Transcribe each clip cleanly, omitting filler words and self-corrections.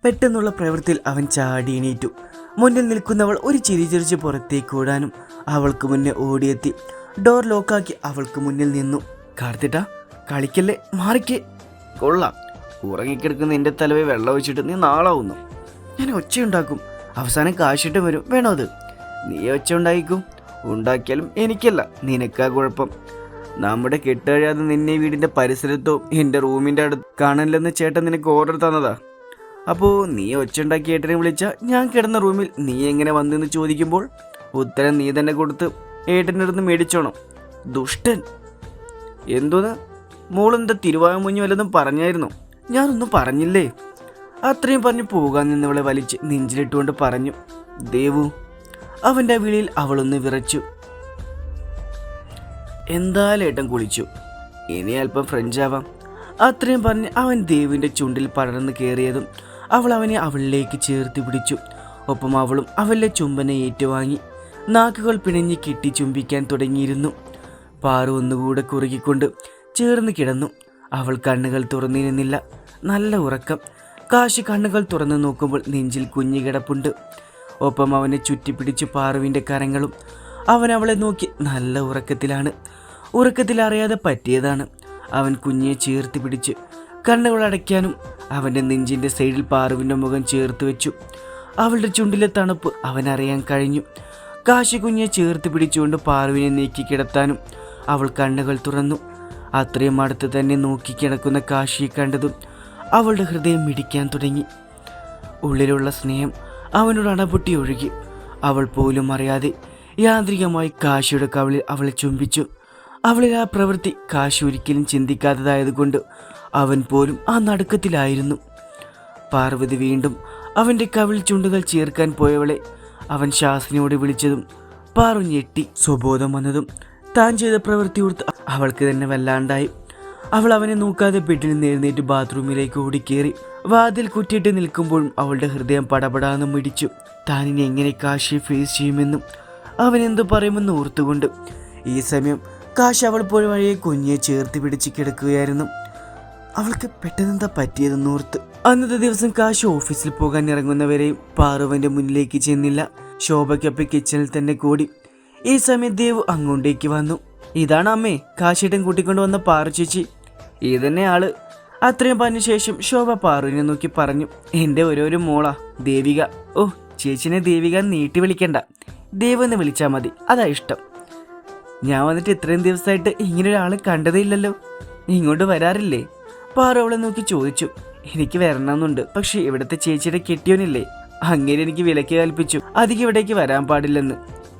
പെട്ടെന്നുള്ള പ്രവൃത്തിയിൽ അവൻ ചാടി എണീറ്റു. മുന്നിൽ നിൽക്കുന്നവൾ ഒരു ചിരി ചിരിച്ച് പുറത്തേക്ക് ഓടാനും അവൾക്ക് മുന്നേ ഓടിയെത്തി ഡോർ ലോക്കാക്കി അവൾക്ക് മുന്നിൽ നിന്നു. കാർത്തിട്ടാ, കളിക്കല്ലേ, മാറിക്കേ. കൊള്ളാം, ഉറങ്ങിക്കിടക്കുന്ന നിന്റെ തലവേ വെള്ളം ഒഴിച്ചിട്ട് നീ നാളാവുന്നു. ഞാൻ ഒച്ചയുണ്ടാക്കും, അവസാനം കാശിട്ട് വരും. വേണോ അത്? നീ ഒച്ച ഉണ്ടാക്കിയാലും എനിക്കല്ല, നിനക്കാ കുഴപ്പം. നമ്മുടെ കെട്ടഴിയാതെ നിന്നെ വീടിൻ്റെ പരിസരത്തോ എൻ്റെ റൂമിൻ്റെ അടുത്ത് കാണാനില്ലെന്ന് ചേട്ടൻ നിനക്ക് ഓർഡർ തന്നതാ. അപ്പോൾ നീ ഒച്ച ഉണ്ടാക്കി ഏട്ടനെ വിളിച്ചാൽ ഞാൻ കിടന്ന റൂമിൽ നീ എങ്ങനെ വന്നെന്ന് ചോദിക്കുമ്പോൾ ഉത്തരം നീ തന്നെ കൊടുത്ത് ഏട്ടൻ്റെ അടുത്ത് മേടിച്ചോണം. ദുഷ്ടൻ. എന്തോന്ന് മോളെന്താ തിരുവാമുഞ്ഞു വല്ലതും പറഞ്ഞായിരുന്നു? ഞാനൊന്നും പറഞ്ഞില്ലേ. അത്രയും പറഞ്ഞു പോകാൻ നിന്നവളെ വലിച്ച് നെഞ്ചിലിട്ടുകൊണ്ട് പറഞ്ഞു. ദേവു. അവൻ്റെ വിളിയിൽ അവളൊന്ന് വിറച്ചു. എന്തായാലും ഏട്ടൻ കുളിച്ചു, ഇനി അല്പം ഫ്രഞ്ചാവാം. അത്രയും പറഞ്ഞ് അവൻ ദേവിൻ്റെ ചുണ്ടിൽ പടർന്നു കയറിയതും അവൾ അവനെ അവളിലേക്ക് ചേർത്ത് പിടിച്ചു. ഒപ്പം അവളും അവളുടെ ചുംബനെ ഏറ്റുവാങ്ങി നാക്കുകൾ പിണഞ്ഞ് കെട്ടി ചുംബിക്കാൻ തുടങ്ങിയിരുന്നു. പാറു ഒന്നുകൂടെ കുറുകിക്കൊണ്ട് ചേർന്ന് കിടന്നു. അവൾ കണ്ണുകൾ തുറന്നിരുന്നില്ല. നല്ല ഉറക്കം. കാശി കണ്ണുകൾ തുറന്നു നോക്കുമ്പോൾ നെഞ്ചിൽ കുഞ്ഞു കിടപ്പുണ്ട്. ഒപ്പം അവനെ ചുറ്റിപ്പിടിച്ചു പാറുവിൻ്റെ കരങ്ങളും. അവൻ അവളെ നോക്കി നല്ല ഉറക്കത്തിലാണ്. ഉറക്കത്തിൽ അറിയാതെ പറ്റിയതാണ്. അവൻ കുഞ്ഞിയെ ചേർത്ത് പിടിച്ച് കണ്ണുകൾ അടയ്ക്കാനും അവൻ്റെ നെഞ്ചിൻ്റെ സൈഡിൽ പാറുവിൻ്റെ മുഖം ചേർത്ത് വെച്ചു. അവളുടെ ചുണ്ടിലെ തണുപ്പ് അവനറിയാൻ കഴിഞ്ഞു. കാശി കുഞ്ഞിയെ ചേർത്ത് പിടിച്ചുകൊണ്ട് പാറുവിനെ നീക്കി കിടത്താനും അവൾ കണ്ണുകൾ തുറന്നു. അത്രയും അടുത്ത് തന്നെ നോക്കിക്കിടക്കുന്ന കാശിയെ കണ്ടതും അവളുടെ ഹൃദയം മിടിക്കാൻ തുടങ്ങി. ഉള്ളിലുള്ള സ്നേഹം അവനോട് അണപൊട്ടി ഒഴുകി. അവൾ പോലും അറിയാതെ യാന്ത്രികമായി കാശിയുടെ കവിളിൽ അവളെ ചുംബിച്ചു. അവളിൽ ആ പ്രവൃത്തി കാശി ഒരിക്കലും ചിന്തിക്കാത്തതായതുകൊണ്ട് അവൻ പോലും ആ നടുക്കത്തിലായിരുന്നു. പാർവതി വീണ്ടും അവൻ്റെ കവിൾ ചുണ്ടുകൾ ചേർക്കാൻ പോയവളെ അവൻ ശാസിനിയോട് വിളിച്ചതും പാറു ഞെട്ടി. സ്വബോധം വന്നതും താൻ ചെയ്ത പ്രവൃത്തി ഓർത്ത് അവൾക്ക് തന്നെ വല്ലാണ്ടായി. അവൾ അവനെ നോക്കാതെ ബെഡിൽ നിന്ന് എഴുന്നേറ്റ് ബാത്റൂമിലേക്ക് ഓടിക്കേറി. വാതിൽ കുറ്റിയിട്ട് നിൽക്കുമ്പോഴും അവളുടെ ഹൃദയം പടപടാന്ന് മിടിച്ചു. താനിനി എങ്ങനെ കാശിയെ ഫേസ് ചെയ്യുമെന്നും അവൻ എന്തു പറയുമെന്ന് ഓർത്തുകൊണ്ട്. ഈ സമയം കാശി അവൾ പോയ വഴിയെ കുഞ്ഞിയെ ചേർത്ത് പിടിച്ച് കിടക്കുകയായിരുന്നു. അവൾക്ക് പെട്ടെന്നെന്താ പറ്റിയതെന്നോർത്ത്. അന്നത്തെ ദിവസം കാശി ഓഫീസിൽ പോകാൻ ഇറങ്ങുന്നവരെയും പാറുവന്റെ മുന്നിലേക്ക് ചെന്നില്ല. ശോഭയ്ക്കൊപ്പം കിച്ചണിൽ തന്നെ കൂടി. ഈ സമയം ദേവു അങ്ങോട്ടേക്ക് വന്നു. ഇതാണ് അമ്മേ, കാശിയേട്ടൻ കൂട്ടിക്കൊണ്ട് വന്ന പാറു ചേച്ചി. ഇതന്നെ ആള്. അത്രയും പറഞ്ഞ ശേഷം ശോഭ പാറുവിനെ നോക്കി പറഞ്ഞു. എൻ്റെ ഓരോരോ മോളാ ദേവിക. ഓ, ചേച്ചിനെ ദേവിക നീട്ടി വിളിക്കണ്ട, ദേവു എന്ന് വിളിച്ചാൽ മതി, അതാ ഇഷ്ടം. ഞാൻ വന്നിട്ട് ഇത്രയും ദിവസമായിട്ട് ഇങ്ങനെ ഒരാൾ കണ്ടതേ ഇല്ലല്ലോ. ഇങ്ങോട്ട് വരാറില്ലേ? പാറു അവളെ നോക്കി ചോദിച്ചു. എനിക്ക് വരണമെന്നുണ്ട്, പക്ഷെ ഇവിടുത്തെ ചേച്ചിയുടെ കെട്ടിയോനില്ലേ, അങ്ങനെ എനിക്ക് വിലക്ക് കൽപ്പിച്ചു അധികം ഇവിടേക്ക് വരാൻ പാടില്ലെന്ന്.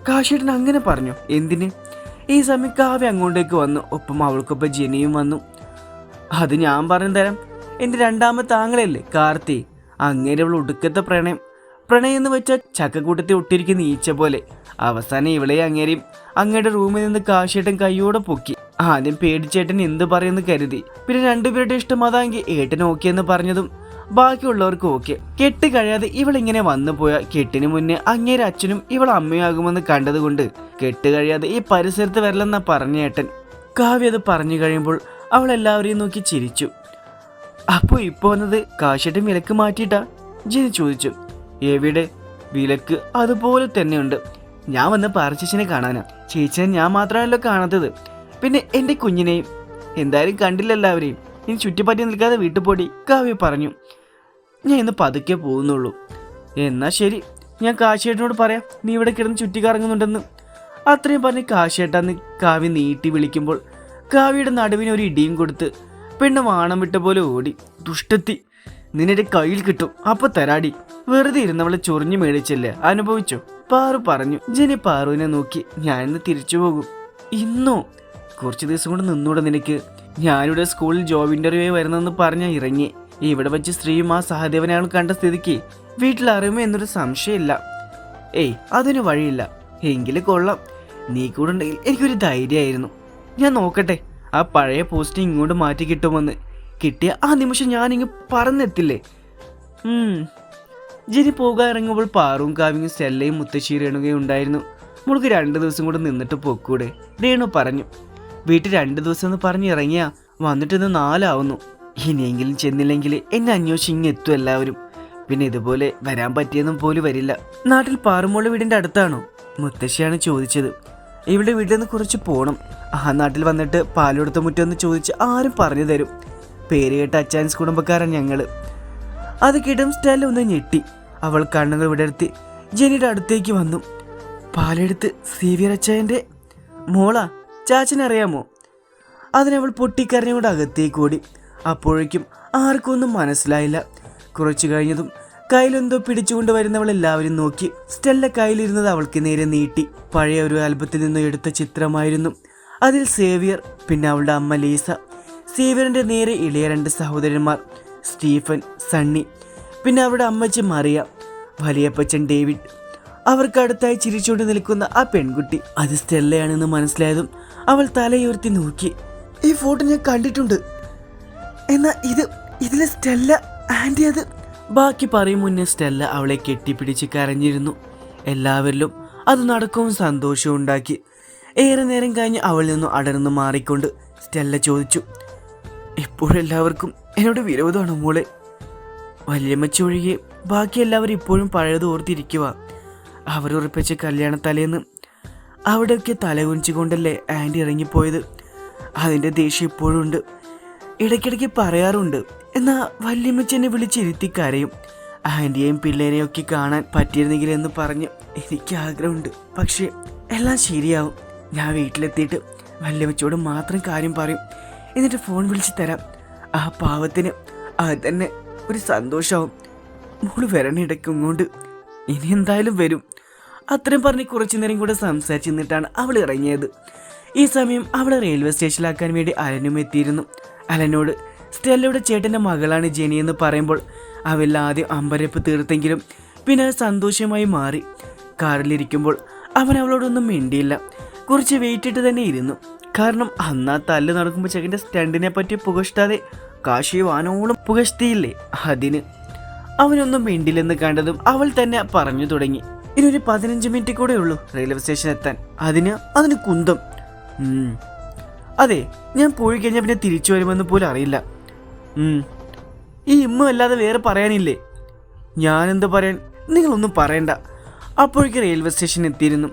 കാശിയേട്ടൻ അങ്ങനെ പറഞ്ഞു. എന്തിന്? ഈ സമയം കാവ്യ അങ്ങോട്ടേക്ക് വന്നു. ഒപ്പം അവൾക്കൊപ്പം ജെനിയും വന്നു. അത് ഞാൻ പറഞ്ഞു തരാം. എൻ്റെ രണ്ടാമത്തെ ആങ്ങളല്ലേ കാർത്തി, അങ്ങനെ അവൾ ഒടുക്കത്തെ പ്രണയം എന്ന് വെച്ചാൽ ചക്കക്കൂട്ടത്തെ ഒട്ടിരിക്കുന്ന ഈച്ച പോലെ. അവസാനം ഇവളെ അങ്ങേരെയും അങ്ങയുടെ റൂമിൽ നിന്ന് കാശിയേട്ടൻ കൈയോടെ പൊക്കി. ആദ്യം പേടിച്ചേട്ടൻ എന്ത് പറയുമെന്ന് കരുതി. പിന്നെ രണ്ടുപേരുടെ ഇഷ്ടം അതാങ്കിൽ ഏട്ടൻ ഓക്കെ എന്ന് പറഞ്ഞതും ബാക്കിയുള്ളവർക്ക് ഓക്കെ. കെട്ട് കഴിയാതെ ഇവളിങ്ങനെ വന്നു പോയാൽ കെട്ടിന് മുന്നേ അങ്ങേരെ അച്ഛനും ഇവൾ അമ്മയാകുമെന്ന് കണ്ടതുകൊണ്ട് കെട്ട് കഴിയാതെ ഈ പരിസരത്ത് വരില്ലെന്നാ പറഞ്ഞ ഏട്ടൻ. കാവ്യ അത് പറഞ്ഞു കഴിയുമ്പോൾ അവൾ എല്ലാവരെയും നോക്കി ചിരിച്ചു. അപ്പോൾ ഇപ്പോൾ വന്നത് കാശിയേട്ടൻ വിലക്ക് മാറ്റിയിട്ടാ? ജെനി ചോദിച്ചു. എവിടെ വിലക്ക്? അതുപോലെ തന്നെയുണ്ട്. ഞാൻ വന്ന് പാറച്ചേച്ചിനെ കാണാനാ. ചേച്ചിനെ ഞാൻ മാത്രമല്ലോ കാണാത്തത്, പിന്നെ എൻ്റെ കുഞ്ഞിനെയും. എന്തായാലും കണ്ടില്ല എല്ലാവരെയും. ഇനി ചുറ്റിപ്പറ്റി നിൽക്കാതെ വീട്ടിൽ പോടി, കാവ്യ പറഞ്ഞു. ഞാൻ ഇന്ന് പതുക്കെ പോകുന്നുള്ളൂ. എന്നാ ശരി, ഞാൻ കാശിയേട്ടനോട് പറയാം നീ ഇവിടെ കിടന്ന് ചുറ്റിക്കറങ്ങുന്നുണ്ടെന്ന്. അത്രയും പറഞ്ഞ് കാശിയേട്ടാന്ന് കാവ്യ നീട്ടി വിളിക്കുമ്പോൾ കാവ്യയുടെ നടുവിന് ഒരു ഇടിയും കൊടുത്ത് പെണ്ണ് വാണം വിട്ട പോലെ ഓടി. ദുഷ്ടത്തി, നിന്നെ കയ്യിൽ കിട്ടും, അപ്പൊ തരാടി. വെറുതെ ഇരുന്നവളെ ചൊറിഞ്ഞു മേടിച്ചല്ലേ, അനുഭവിച്ചോ? പാറു പറഞ്ഞു. ജെനി പാറുവിനെ നോക്കി. ഞാനിന്ന് തിരിച്ചു പോകും. ഇന്നോ? കുറച്ച് ദിവസം കൊണ്ട് നിന്നൂടെ നിനക്ക്? ഞാനിവിടെ സ്കൂളിൽ ജോബ് ഇന്റർവ്യൂ വരുന്നെന്ന് പറഞ്ഞാൽ ഇറങ്ങി. ഇവിടെ വെച്ച് സ്ത്രീയും ആ സഹദേവനെ അയാൾ കണ്ട സ്ഥിതിക്ക് വീട്ടിൽ അറിയുമോ എന്നൊരു സംശയമില്ല. ഏയ്, അതിന് വഴിയില്ല. എങ്കിലും കൊള്ളാം, നീ കൂടെ ഉണ്ടെങ്കിൽ എനിക്കൊരു ധൈര്യമായിരുന്നു. ഞാൻ നോക്കട്ടെ ആ പഴയ പോസ്റ്റ് ഇങ്ങോട്ട് മാറ്റി കിട്ടുമെന്ന്. കിട്ടിയ ആ നിമിഷം ഞാനിങ്ങ് പറന്നെത്തില്ലേ. ജെനി പോകാൻ ഇറങ്ങുമ്പോൾ പാറുവും കാവ്യയും സ്റ്റെല്ലയും മുത്തശ്ശി രേണുകയും ഉണ്ടായിരുന്നു. മോൾക്ക് 2 ദിവസം കൂടെ നിന്നിട്ട് പൊക്കൂടെ? രേണു പറഞ്ഞു. വീട്ടിൽ 2 ദിവസം എന്ന് പറഞ്ഞ് ഇറങ്ങിയാ വന്നിട്ട് ഇന്ന് 4 ആവുന്നു. ഇനിയെങ്കിലും ചെന്നില്ലെങ്കിൽ എന്നെ അന്വേഷിച്ച് ഇങ്ങ് എത്തും എല്ലാവരും. പിന്നെ ഇതുപോലെ വരാൻ പറ്റിയെന്നും പോലും വരില്ല. നാട്ടിൽ പാറുമോളുടെ വീടിൻ്റെ അടുത്താണോ? മുത്തശ്ശിയാണ് ചോദിച്ചത്. ഇവിടെ വീട്ടിൽ നിന്ന് കുറച്ച് പോകണം. ആ നാട്ടിൽ വന്നിട്ട് പാലെടുത്ത മുറ്റമെന്ന് ചോദിച്ച് ആരും പറഞ്ഞു തരും. പേര് കേട്ട അച്ചാൻസ് കുടുംബക്കാരാണ് ഞങ്ങൾ. അത് കേട്ടും സ്റ്റെല്ല ഒന്ന് ഞെട്ടി. അവൾ കണ്ണുകൾ വിടർത്തി ജെനിയുടെ അടുത്തേക്ക് വന്നു. പാലെടുത്ത് സേവിയർ അച്ചായൻ്റെ മോളാ, ചാച്ചനറിയാമോ? അതിനവൾ പൊട്ടിക്കരഞ്ഞുകൊണ്ട് അകത്തേക്ക് ഓടി. അപ്പോഴേക്കും ആർക്കും ഒന്നും മനസ്സിലായില്ല. കുറച്ചു കഴിഞ്ഞതും കയ്യിലെന്തോ പിടിച്ചുകൊണ്ട് വരുന്നവൾ എല്ലാവരും നോക്കി. സ്റ്റെല്ല കയ്യിലിരുന്നത് അവൾക്ക് നേരെ നീട്ടി. പഴയ ഒരു ആൽബത്തിൽ നിന്നും എടുത്ത ചിത്രമായിരുന്നു. അതിൽ സേവിയർ, പിന്നെ അവളുടെ അമ്മ ലീസ, സേവിയറിൻ്റെ നേരെ ഇളയ 2 സഹോദരന്മാർ സ്റ്റീഫൻ, സണ്ണി, പിന്നെ അവരുടെ അമ്മച്ചി മറിയ, വലിയപ്പച്ചൻ ഡേവിഡ്. അവർക്കടുത്തായി ചിരിച്ചുകൊണ്ട് നിൽക്കുന്ന ആ പെൺകുട്ടി അത് സ്റ്റെല്ലയാണെന്ന് മനസ്സിലായതും അവൾ തലയുയർത്തി നോക്കി. ഈ ഫോട്ടോ ഞാൻ കണ്ടിട്ടുണ്ട്. എന്നാ ഇതിലെ സ്റ്റെല്ല ആൻറ്റി അത്. ബാക്കി പറയും മുന്നേ സ്റ്റെല്ല അവളെ കെട്ടിപ്പിടിച്ച് കരഞ്ഞിരുന്നു. എല്ലാവരിലും അത് നടക്കവും സന്തോഷവും ഉണ്ടാക്കി. ഏറെ നേരം കഴിഞ്ഞ് അവളിൽ നിന്നും അടർന്നു മാറിക്കൊണ്ട് സ്റ്റെല്ല ചോദിച്ചു, ഇപ്പോഴെല്ലാവർക്കും എന്നോട് വിരോധമാണോ മോളെ? വല്യമ്മച്ചി ഒഴികെ ബാക്കി എല്ലാവരും ഇപ്പോഴും പഴയത് ഓർത്തിരിക്കുക. അവരുറപ്പിച്ച കല്യാണ തലേന്ന് അവിടെയൊക്കെ തലകുനിച്ചുകൊണ്ടല്ലേ ആൻറ്റി ഇറങ്ങിപ്പോയത്. അതിൻ്റെ ദേഷ്യം ഇപ്പോഴും ഉണ്ട്. ഇടയ്ക്കിടയ്ക്ക് പറയാറുണ്ട്. എന്നാൽ വല്യമ്മച്ചി എന്നെ വിളിച്ചിരുത്തി കരയും. ആൻറ്റിയെയും പിള്ളേരെയും ഒക്കെ കാണാൻ പറ്റിയിരുന്നെങ്കിലെന്ന് പറഞ്ഞ് എനിക്ക് ആഗ്രഹമുണ്ട്. പക്ഷേ എല്ലാം ശരിയാവും. ഞാൻ വീട്ടിലെത്തിയിട്ട് വല്യമ്മച്ചോട് മാത്രം കാര്യം പറയും. എന്നിട്ട് ഫോൺ വിളിച്ച് തരാം. ആ പാവത്തിന് അത് തന്നെ ഒരു സന്തോഷമാവും. മോള് വരണയിടയ്ക്ക് ഇങ്ങോട്ട് ഇനി എന്തായാലും വരും. അത്രയും പറഞ്ഞ് കുറച്ചു നേരം കൂടെ സംസാരിച്ച് നിന്നിട്ടാണ് അവൾ ഇറങ്ങിയത്. ഈ സമയം അവളെ റെയിൽവേ സ്റ്റേഷനിലാക്കാൻ വേണ്ടി അലനും എത്തിയിരുന്നു. അലനോട് സ്റ്റെല്ലയുടെ ചേട്ടൻ്റെ മകളാണ് ജെനി എന്ന് പറയുമ്പോൾ അവൾ ആദ്യം അമ്പരപ്പ് തീർത്തെങ്കിലും പിന്നെ സന്തോഷമായി മാറി. കാറിലിരിക്കുമ്പോൾ അവൻ അവളോടൊന്നും മിണ്ടിയില്ല. കുറച്ച് വെയിറ്റ് ഇട്ട് തന്നെ ഇരുന്നു. കാരണം അന്നാ തല്ല് നടക്കുമ്പോൾ ചെക്കൻ്റെ സ്റ്റണ്ടിനെ പറ്റി പുകഷ്ടാതെ കാശി വാനോളം പുകഷ്ടിയില്ലേ, അതിന് അവനൊന്നും മിണ്ടില്ലെന്ന് കണ്ടതും അവൾ തന്നെ പറഞ്ഞു തുടങ്ങി, ഇനിയൊരു 15 മിനിറ്റ് കൂടെ ഉള്ളൂ റെയിൽവേ സ്റ്റേഷൻ എത്താൻ. അതിന് കുന്തം. അതെ, ഞാൻ പോയി കഴിഞ്ഞാൽ പിന്നെ തിരിച്ചു വരുമെന്ന് പോലും അറിയില്ല. ഈ അല്ലാതെ വേറെ പറയാനില്ലേ? ഞാനെന്ത് പറയാൻ? നിങ്ങളൊന്നും പറയണ്ട. അപ്പോഴേക്ക് റെയിൽവേ സ്റ്റേഷൻ എത്തിയിരുന്നു.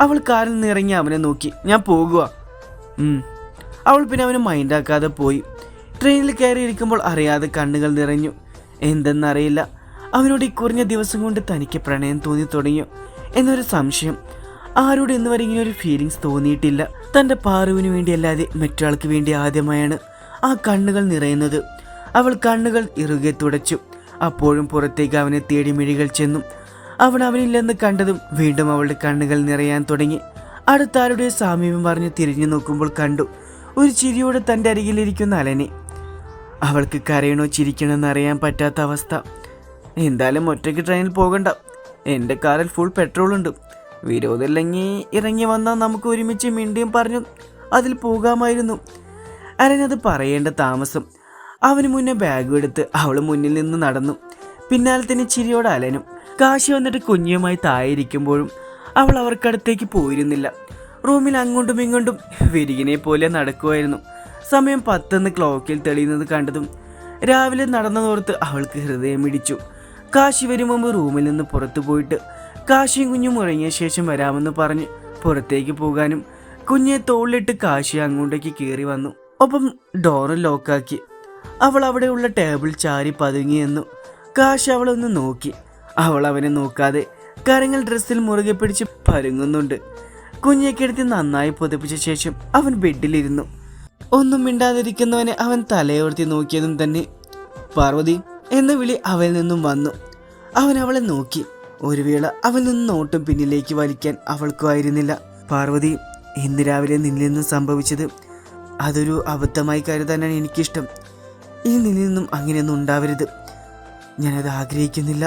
അവൾ കാറിൽ നിന്ന് ഇറങ്ങി അവനെ നോക്കി. ഞാൻ പോകുക. അവൾ പിന്നെ അവനെ മൈൻഡാക്കാതെ പോയി. ട്രെയിനിൽ കയറിയിരിക്കുമ്പോൾ അറിയാതെ കണ്ണുകൾ നിറഞ്ഞു. എന്തെന്നറിയില്ല, അവനോട് ഇക്കുറഞ്ഞ ദിവസം കൊണ്ട് തനിക്ക് പ്രണയം തോന്നി തുടങ്ങിയോ എന്നൊരു സംശയം. ആരോട് ഇന്നുവരെ ഇങ്ങനെ ഒരു ഫീലിങ്സ് തോന്നിയിട്ടില്ല. തൻ്റെ പാറുവിന് വേണ്ടിയല്ലാതെ മറ്റൊരാൾക്ക് വേണ്ടി ആദ്യമായാണ് ആ കണ്ണുകൾ നിറയുന്നത്. അവൾ കണ്ണുകൾ ഇറുകെ തുടച്ചു. അപ്പോഴും പുറത്തേക്ക് അവനെ തേടി മിഴികൾ ചെന്നു. അവൻ അവനില്ലെന്ന് കണ്ടതും വീണ്ടും അവളുടെ കണ്ണുകൾ നിറയാൻ തുടങ്ങി. അടുത്താരുടെ സാമീപ്യം പറഞ്ഞ് തിരിഞ്ഞു നോക്കുമ്പോൾ കണ്ടു ഒരു ചിരിയോടെ തൻ്റെ അരികിലിരിക്കുന്ന അലനെ. അവൾക്ക് കരയണോ ചിരിക്കണമെന്ന് അറിയാൻ പറ്റാത്ത അവസ്ഥ. എന്തായാലും ഒറ്റയ്ക്ക് ട്രെയിനിൽ പോകണ്ട, എൻ്റെ കാറിൽ ഫുൾ പെട്രോൾ ഉണ്ട്. വിരോധമില്ലെങ്കിൽ ഇറങ്ങി വന്നാൽ നമുക്ക് ഒരുമിച്ച് മിണ്ടിയും പറഞ്ഞു അതിൽ പോകാമായിരുന്നു. അലനത് പറയേണ്ട താമസം. അവന് മുന്നേ ബാഗ് എടുത്ത് അവൾ മുന്നിൽ നിന്ന് നടന്നു. പിന്നാലെ തന്നെ ചിരിയോടെ അലനും. കാശി വന്നിട്ട് കുഞ്ഞുമായി തായിരിക്കുമ്പോഴും അവൾ അവർക്കടുത്തേക്ക് പോയിരുന്നില്ല. റൂമിൽ അങ്ങോട്ടും ഇങ്ങോട്ടും വിരികിനെ പോലെ നടക്കുമായിരുന്നു. സമയം 10 ക്ലോക്കിൽ തെളിയുന്നത് കണ്ടതും രാവിലെ നടന്നതോർത്ത് അവൾക്ക് ഹൃദയം ഇടിച്ചു. കാശി വരും മുമ്പ് റൂമിൽ നിന്ന് പുറത്തു പോയിട്ട് കാശിയും കുഞ്ഞും ഉറങ്ങിയ ശേഷം വരാമെന്ന് പറഞ്ഞ് പുറത്തേക്ക് പോകാനും കുഞ്ഞെ തോളിലിട്ട് കാശി അങ്ങോട്ടേക്ക് കയറി വന്നു. ഒപ്പം ഡോറ് ലോക്കാക്കി. അവൾ അവിടെയുള്ള ടേബിൾ ചാരി പതുങ്ങി നിന്നു. കാശി അവളൊന്ന് നോക്കി. അവൾ അവനെ നോക്കാതെ കരങ്ങൾ ഡ്രസ്സിൽ മുറുകെ പിടിച്ച് പരുങ്ങുന്നുണ്ട്. കുഞ്ഞേക്കെടുത്ത് നന്നായി പുതപ്പിച്ച ശേഷം അവൻ ബെഡിലിരുന്നു. ഒന്നും മിണ്ടാതിരിക്കുന്നവനെ അവൻ തലയോർത്തി നോക്കിയതും തന്നെ പാർവതി എന്ന വിളി അവനിൽ നിന്നും വന്നു. അവൻ അവളെ നോക്കി. ഒരു വേള അവൻ നിന്ന് നോട്ടും പിന്നിലേക്ക് വലിക്കാൻ അവൾക്കുമായിരുന്നില്ല. പാർവതി, ഇന്ന് രാവിലെ നിന്നിൽ നിന്നും സംഭവിച്ചത് അതൊരു അബദ്ധമായി കരുതാനാണ് എനിക്കിഷ്ടം. ഇനി നിന്നിൽ നിന്നും അങ്ങനെയൊന്നും ഉണ്ടാവരുത്. ഞാനത് ആഗ്രഹിക്കുന്നില്ല.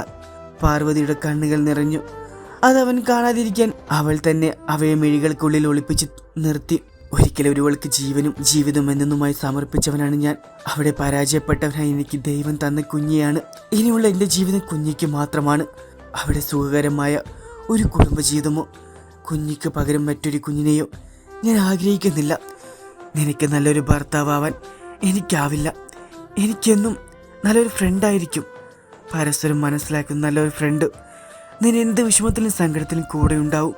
പാർവതിയുടെ കണ്ണുകൾ നിറഞ്ഞു. അതവൻ കാണാതിരിക്കാൻ അവൾ തന്നെ അവയെ മിഴികൾക്കുള്ളിൽ ഒളിപ്പിച്ച് നിർത്തി. ഒരിക്കലും ഒരുവൾക്ക് ജീവനും ജീവിതം എന്നതുമായി സമർപ്പിച്ചവനാണ് ഞാൻ. അവിടെ പരാജയപ്പെട്ടവനായി എനിക്ക് ദൈവം തന്ന കുഞ്ഞിയാണ്. ഇനിയുള്ള എൻ്റെ ജീവിതം കുഞ്ഞിക്ക് മാത്രമാണ്. അവിടെ സുഖകരമായ ഒരു കുടുംബജീവിതമോ കുഞ്ഞിക്ക് പകരം മറ്റൊരു കുഞ്ഞിനെയോ ഞാൻ ആഗ്രഹിക്കുന്നില്ല. നിനക്ക് നല്ലൊരു ഭർത്താവാൻ എനിക്കാവില്ല. എനിക്കെന്നും നല്ലൊരു ഫ്രണ്ടായിരിക്കും. പരസ്പരം മനസ്സിലാക്കുന്ന നല്ലൊരു ഫ്രണ്ട്. നിന്നെ എന്ത് വിഷമത്തിലും സങ്കടത്തിലും കൂടെ ഉണ്ടാവും.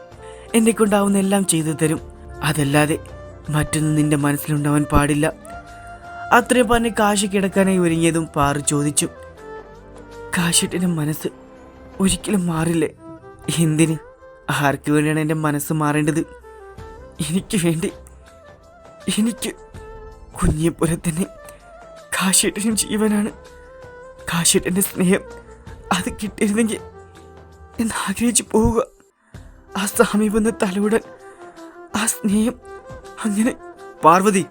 എന്നെ കൊണ്ടാവുന്ന എല്ലാം ചെയ്തു തരും. അതല്ലാതെ മറ്റൊന്നും നിന്റെ മനസ്സിലുണ്ടാവാൻ പാടില്ല. അത്രയും പറഞ്ഞ് കാശി കിടക്കാനായി ഒരുങ്ങിയതും പാറു ചോദിച്ചു, കാശിട്ടിൻ്റെ മനസ്സ് ഒരിക്കലും മാറില്ലേ? എന്തിന്? ആർക്ക് വേണ്ടിയാണ് എൻ്റെ മനസ്സ് മാറേണ്ടത്? എനിക്ക് വേണ്ടി. എനിക്ക് കുഞ്ഞെപ്പോലെ തന്നെ കാശിട്ടിനും ജീവനാണ്. കാശിട്ടിൻ്റെ സ്നേഹം അത് കിട്ടിയിരുന്നെങ്കിൽ എന്ന് ആഗ്രഹിച്ചു പോവുക. ആ സമീപന്ന തലോടൽ, ആ സ്നേഹം. അങ്ങനെ പാർവതി,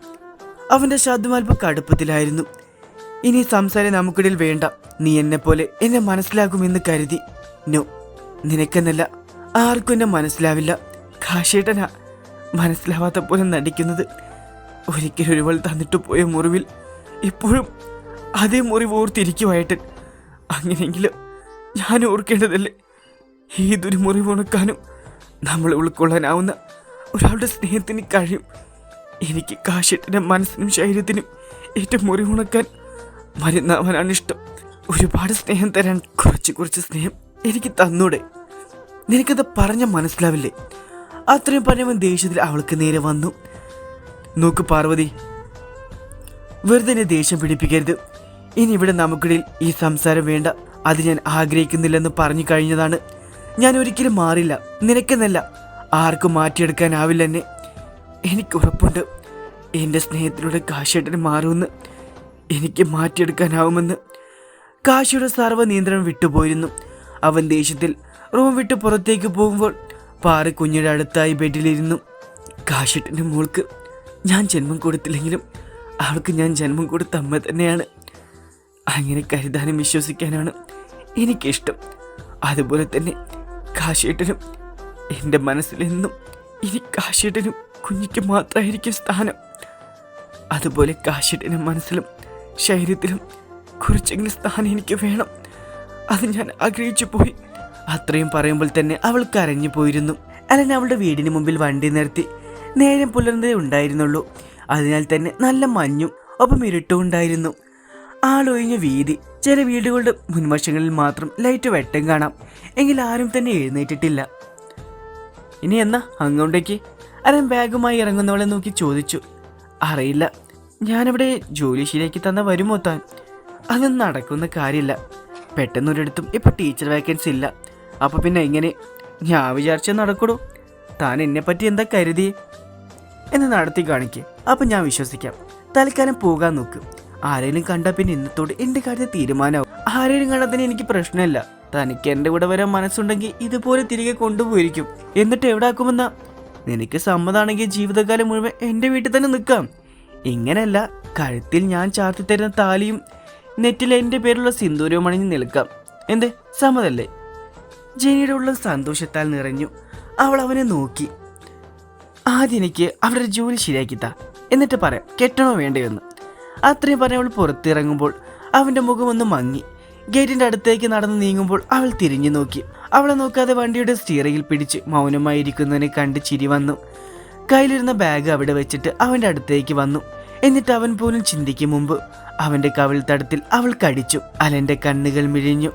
അവൻ്റെ ശബ്ദം അല്പം കടുപ്പത്തിലായിരുന്നു. ഇനി സംസാരം നമുക്കിടയിൽ വേണ്ട. നീ എന്നെപ്പോലെ എന്നെ മനസ്സിലാക്കുമെന്ന് കരുതി. നോ, നിനക്കെന്നല്ല, ആർക്കും എന്നെ മനസ്സിലാവില്ല. കാശേട്ടനാ മനസ്സിലാവാത്ത പോലെ നടിക്കുന്നത്. ഒരിക്കലും ഒരുവൾ തന്നിട്ട് പോയ മുറിവിൽ ഇപ്പോഴും അതേ മുറിവ് ഓർത്തിരിക്കുവായിട്ട്. അങ്ങനെയെങ്കിലും ഞാൻ ഓർക്കേണ്ടതല്ലേ? ഏതൊരു മുറിവ് ഉണക്കാനും നമ്മൾ ഉൾക്കൊള്ളാനാവുന്ന ഒരാളുടെ സ്നേഹത്തിന് കഴിയും. എനിക്ക് കാശേട്ടൻ്റെ മനസ്സിനും ശരീരത്തിനും ഏറ്റവും മുറിവുണക്കാൻ മരുന്നാവാനാണ് ഇഷ്ടം. ഒരുപാട് സ്നേഹം തരാൻ കുറച്ച് സ്നേഹം എനിക്ക് തന്നൂടെ? നിനക്കത് പറഞ്ഞ മനസ്സിലാവില്ലേ? അത്രയും പറഞ്ഞവൻ ദേഷ്യത്തിൽ അവൾക്ക് നേരെ വന്നു. നോക്ക് പാർവതി, വെറുതെ എന്നെ ദേഷ്യം പിടിപ്പിക്കരുത്. ഇനി ഇവിടെ നമുക്കിടയിൽ ഈ സംസാരം വേണ്ട. അത് ഞാൻ ആഗ്രഹിക്കുന്നില്ലെന്ന് പറഞ്ഞു കഴിഞ്ഞതാണ്. ഞാൻ ഒരിക്കലും മാറില്ല. നിനക്കെന്നല്ല, ആർക്കും മാറ്റിയെടുക്കാനാവില്ല എന്നെ. എനിക്ക് ഉറപ്പുണ്ട്, എൻ്റെ സ്നേഹത്തിലൂടെ കാശിയേട്ടന് മാറുമെന്ന്, എനിക്ക് മാറ്റിയെടുക്കാനാവുമെന്ന്. കാശിയുടെ സർവ്വ നിയന്ത്രണം വിട്ടുപോയിരുന്നു. അവൻ ദേഷ്യത്തിൽ റൂം വിട്ട് പുറത്തേക്ക് പോകുമ്പോൾ പാറ കുഞ്ഞിയുടെ അടുത്തായി ബെഡിലിരുന്നു. കാശിയേട്ടൻ്റെ മോൾക്ക് ഞാൻ ജന്മം കൊടുത്തില്ലെങ്കിലും അവൾക്ക് ഞാൻ ജന്മം കൊടുത്ത അമ്മ തന്നെയാണ്. അങ്ങനെ കരുതാനും വിശ്വസിക്കാനാണ് എനിക്കിഷ്ടം. അതുപോലെ തന്നെ കാശിയേട്ടനും എൻ്റെ മനസ്സിലെന്നും ഇനി കാശിയേട്ടനും കുഞ്ഞിക്ക് മാത്രമായിരിക്കും സ്ഥാനം. അതുപോലെ കാശിയേട്ടൻ്റെ മനസ്സിലും ശരീരത്തിലും കുറച്ചെങ്കിലും സ്ഥാനം എനിക്ക് വേണം. അത് ഞാൻ ആഗ്രഹിച്ചു പോയി. അത്രയും പറയുമ്പോൾ തന്നെ അവൾ കരഞ്ഞു പോയിരുന്നു. അലൻ അവളുടെ വീടിന് മുമ്പിൽ വണ്ടി നിർത്തി. നേരം പുലർന്നതേ ഉണ്ടായിരുന്നുള്ളൂ. അതിനാൽ തന്നെ നല്ല മഞ്ഞും ഒപ്പം ഇരുട്ടും ഉണ്ടായിരുന്നു. ആളൊഴിഞ്ഞ വീതി. ചില വീടുകളുടെ മുൻവശങ്ങളിൽ മാത്രം ലൈറ്റ് വെട്ടം കാണാം. എങ്കിൽ ആരും തന്നെ എഴുന്നേറ്റിട്ടില്ല. ഇനി എന്നാ അങ്ങോട്ടേക്ക്? അലൻ ബാഗുമായി ഇറങ്ങുന്നവളെ നോക്കി ചോദിച്ചു. അറിയില്ല, ഞാനിവിടെ ജോലി ശരിയാക്കി തന്ന വരുമോ താൻ? അതൊന്നും നടക്കുന്ന കാര്യമില്ല. പെട്ടെന്നൊരിടത്തും ഇപ്പം ടീച്ചർ വേക്കൻസി ഇല്ല. അപ്പോൾ പിന്നെ എങ്ങനെ? ഞാൻ വിചാരിച്ച നടക്കൂടോ. താൻ എന്നെപ്പറ്റി എന്താ കരുതിയേ എന്ന് നടത്തി കാണിക്കേ. അപ്പം ഞാൻ വിശ്വസിക്കാം. തൽക്കാലം പോകാൻ നോക്ക്. ആരെങ്കിലും കണ്ടാൽ പിന്നെ ഇന്നത്തോട് എൻ്റെ കാര്യത്തിൽ തീരുമാനമാവും. ആരെങ്കിലും കണ്ടാൽ തന്നെ എനിക്ക് പ്രശ്നമില്ല. തനിക്ക് എൻ്റെ കൂടെ വരാൻ മനസ്സുണ്ടെങ്കിൽ ഇതുപോലെ തിരികെ കൊണ്ടുപോയിരിക്കും. എന്നിട്ട് എവിടെ ആക്കുമെന്നാ? നിനക്ക് സമ്മതമാണെങ്കിൽ ജീവിതകാലം മുഴുവൻ എൻ്റെ വീട്ടിൽ തന്നെ നിൽക്കാം. ഇങ്ങനെയല്ല, കഴുത്തിൽ ഞാൻ ചാർത്തി തരുന്ന താലിയും നെറ്റിൽ എൻ്റെ പേരുള്ള സിന്ദൂരവും അണിഞ്ഞ് നിൽക്കാം. എന്തേ, സമ്മതല്ലേ? ജെനിയുടെ ഉള്ള സന്തോഷത്താൽ നിറഞ്ഞു. അവൾ അവനെ നോക്കി. ആദ്യം എനിക്ക് അവരുടെ ജോലി ശരിയാക്കിത്താ, എന്നിട്ട് പറയാം കെട്ടണോ വേണ്ടയോന്ന്. അത്രയും പറഞ്ഞ് അവൾ പുറത്തിറങ്ങുമ്പോൾ അവൻ്റെ മുഖമൊന്ന് മങ്ങി. ഗേറ്റിൻ്റെ അടുത്തേക്ക് നടന്ന് നീങ്ങുമ്പോൾ അവൾ തിരിഞ്ഞു നോക്കി. അവളെ നോക്കാതെ വണ്ടിയുടെ സ്റ്റിയറിംഗിൽ പിടിച്ച് മൗനമായിരിക്കുന്നതിനെ കണ്ട് ചിരി വന്നു. കയ്യിലിരുന്ന ബാഗ് അവിടെ വെച്ചിട്ട് അവൻ്റെ അടുത്തേക്ക് വന്നു. എന്നിട്ട് അവൻ പോലും ചിന്തിക്കും മുമ്പ് അവൻ്റെ കവിൾ തടത്തിൽ അവൾ കടിച്ചു. അലൻ്റെ കണ്ണുകൾ മിഴിഞ്ഞു.